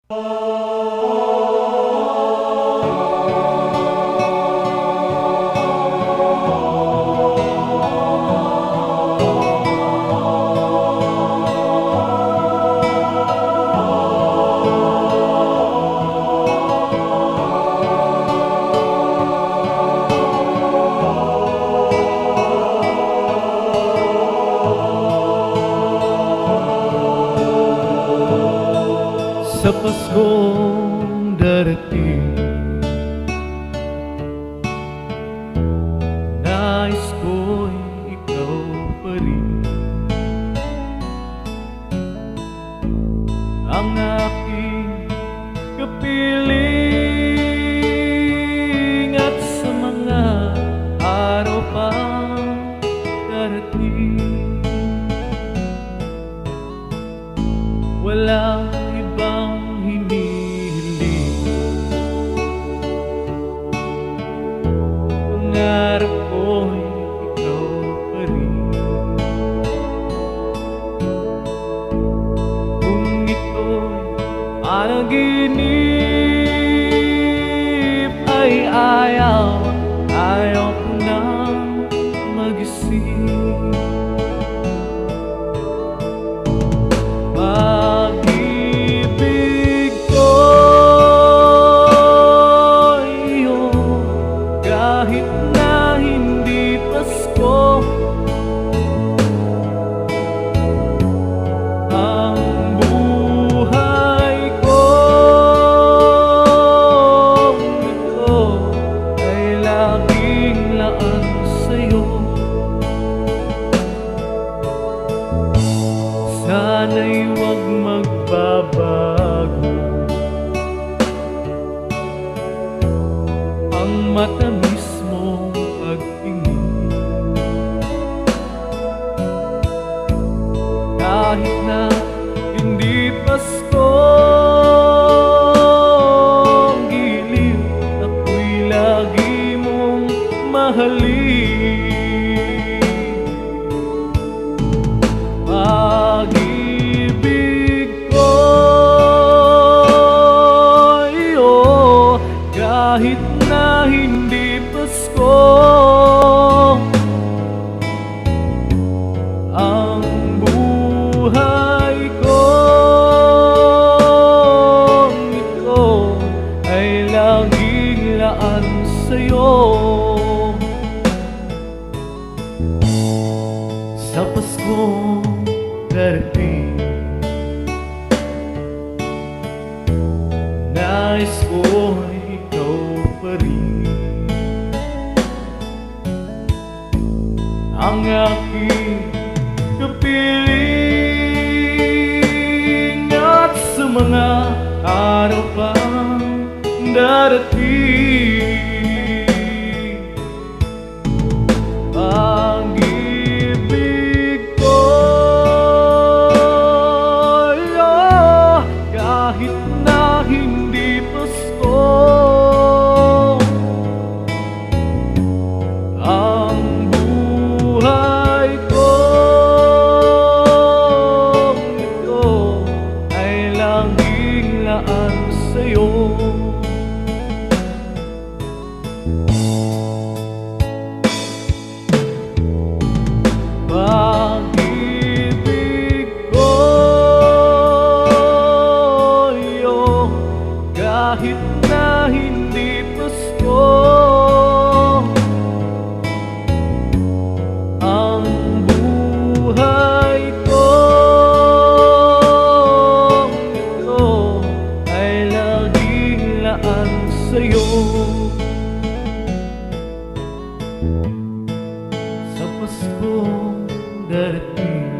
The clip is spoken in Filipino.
Sa Paskong darating, nais ko'y ikaw pa rin ang aking kapiling, at sa mga araw pang darating, walang ibang hinihiling. Pangarap ko'y ikaw pa rin. Kung ito'y panaginip, ay ayaw ko nang magising. Pag-ibig ko'y iyong kahit na hindi Pasko. Ang buhay ko ito ay laging laan sa'yo. Sana'y huwag magbabago ang matamis mong pagtingin, kahit na hindi Pasko. Ang giliw, ako'y lagi mong mahalin. Pag-ibig ko'y iyong kahit na hindi Pasko. Ang buhay ko ito ay laging laan sa'yo. Sa Paskong darating, nais ko'y ikaw pa rin ang aking kapiling, at sa mga araw pang darating, pag-ibig ko'y kahit na hindi Pasko. Ang buhay ko ito ay laging laan sa'yo. Pag-ibig ko'y iyong kahit na hindi Pasko. Ang buhay ko ito ay laging laan sa'yo. Sa Paskong darating,